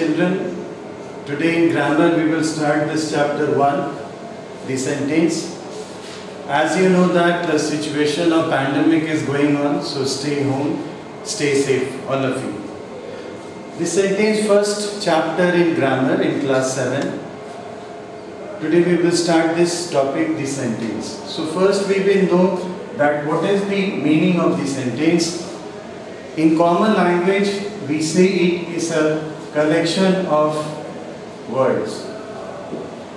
children. Today in grammar we will start this chapter 1, the sentence. As you know that the situation of pandemic is going on, so stay home, stay safe, all of you. The sentence, first chapter in grammar in class 7. Today we will start this topic, the sentence. So first we will know that what is the meaning of the sentence. In common language we say it is a collection of words.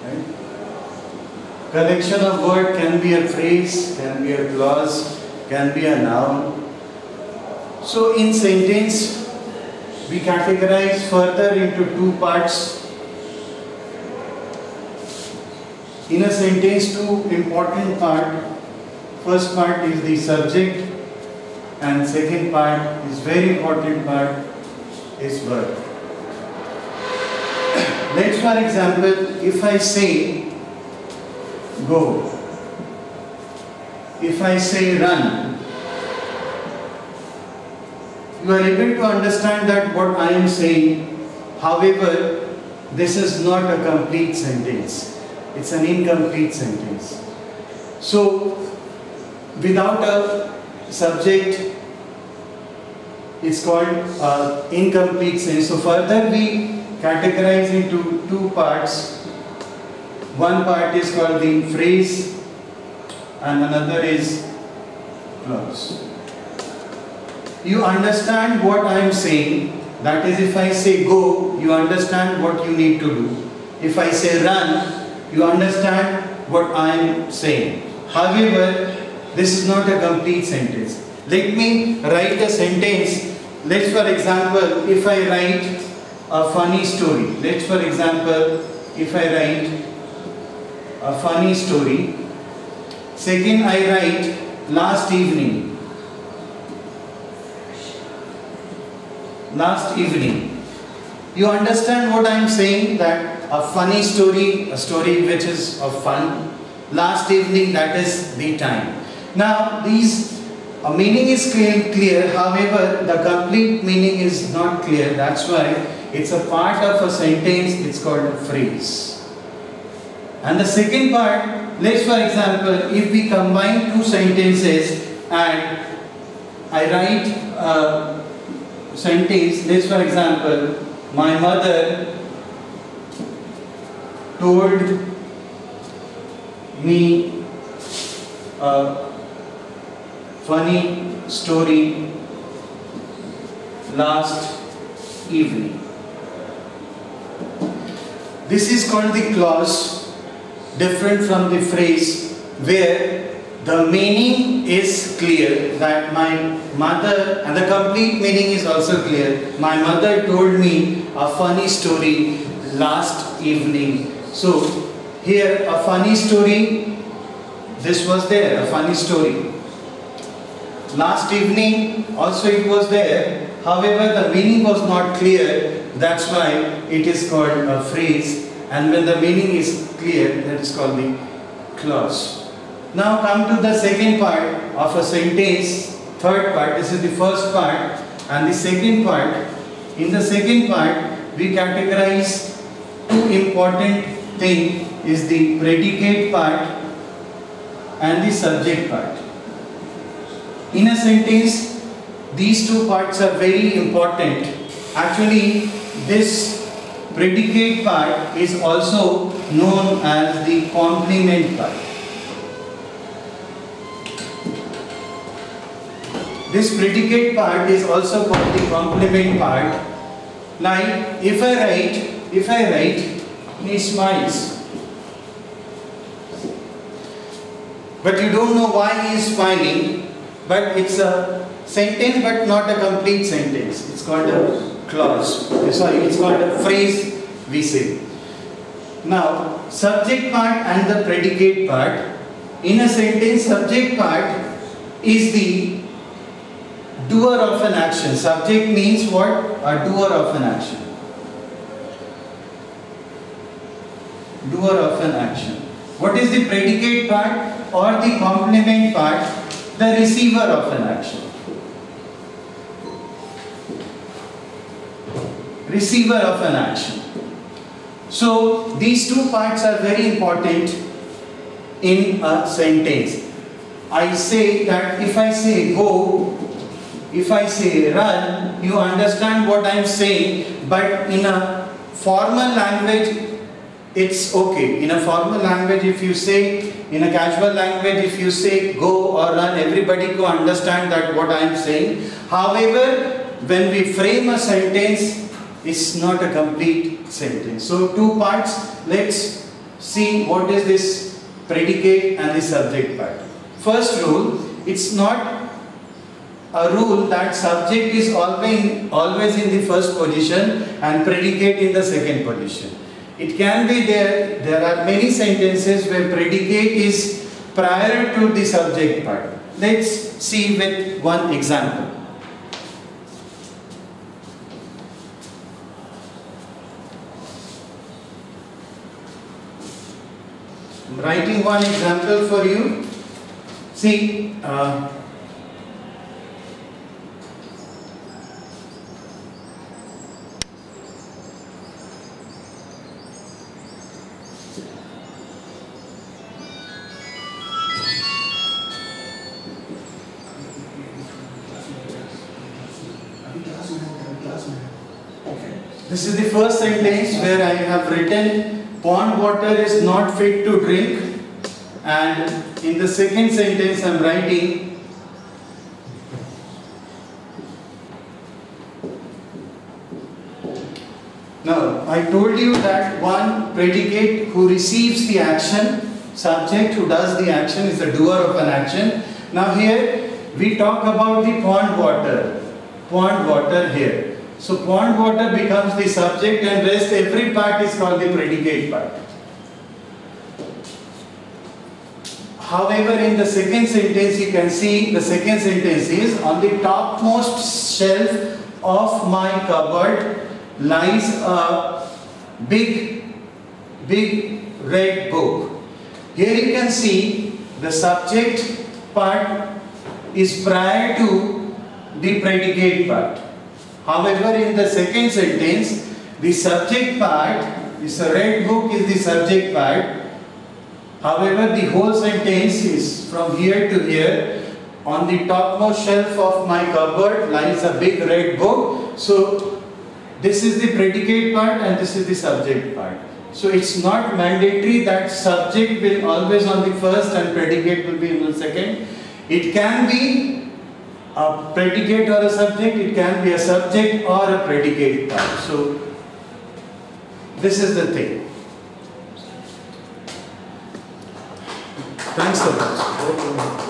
Right? Collection of words can be a phrase, can be a clause, can be a noun. So in sentence we categorize further into two parts. In a sentence, two important parts. First part is the subject and second part is very important part is verb. Let's for example, if I say go, if I say run, you are able to understand that what I am saying. However, this is not a complete sentence. It's an incomplete sentence. So, without a subject, it's called incomplete sentence. So, further we categorize into two parts. One part is called the phrase and another is clause. You understand what I am saying. That is, if I say go, you understand what you need to do. If I say run, you understand what I am saying. However, this is not a complete sentence. Let me write a sentence. Let's for example, if I write a funny story. Let's for example, if I write a funny story. Second, I write last evening. Last evening. You understand what I am saying, that a funny story, a story which is of fun. Last evening, that is the time. Now, these meaning is clear, however, the complete meaning is not clear. That's why it's a part of a sentence, it's called a phrase. And the second part, let's for example, if we combine two sentences and I write a sentence, let's for example, my mother told me a funny story last evening. This is called the clause, different from the phrase, where the meaning is clear, that my mother, and the complete meaning is also clear. My mother told me a funny story last evening. So here a funny story, this was there, a funny story. Last evening also it was there, however the meaning was not clear, that's why it is called a phrase, and when the meaning is clear, that is called the clause. Now come to the second part of a sentence, third part. This is the first part and the second part. In the second part we categorize two important things, is the predicate part and the subject part. In a sentence, these two parts are very important. Actually, this predicate part is also known as the complement part. This predicate part is also called the complement part. Like if I write, he smiles. But you don't know why he is smiling, but it's a sentence but not a complete sentence. It's called a clause. Sorry, it's called a phrase, we say. Now, subject part and the predicate part. In a sentence, subject part is the doer of an action. Subject means what? A doer of an action. Doer of an action. What is the predicate part or the complement part? The receiver of an action. receiver of an action. So these two parts are very important in a sentence. I say that if I say go, if I say run, you understand what I am saying, but in a formal language it's okay. In a formal language, if you say, in a casual language, if you say go or run, everybody can understand that what I am saying. However, when we frame a sentence, it's not a complete sentence. So two parts. Let's see what is this predicate and the subject part. First rule, it's not a rule that subject is always in the first position and predicate in the second position. It can be there are many sentences where predicate is prior to the subject part. Let's see with one example. I'm writing one example for you. See, this is the first sentence where I have written pond water is not fit to drink, and in the second sentence I am writing now I told you that one predicate who receives the action, subject who does the action is the doer of an action. Now here we talk about the pond water here. So pond water becomes the subject and rest every part is called the predicate part. However, in the second sentence you can see the second sentence is on the topmost shelf of my cupboard lies a big red book. Here you can see the subject part is prior to the predicate part. However, in the second sentence, the subject part, this red book is the subject part. However, the whole sentence is from here to here. On the topmost shelf of my cupboard lies a big red book. So, this is the predicate part and this is the subject part. So, it's not mandatory that subject will always on the first and predicate will be in the second. It can be a predicate or a subject, it can be a subject or a predicate part. So, this is the thing. Thanks so much.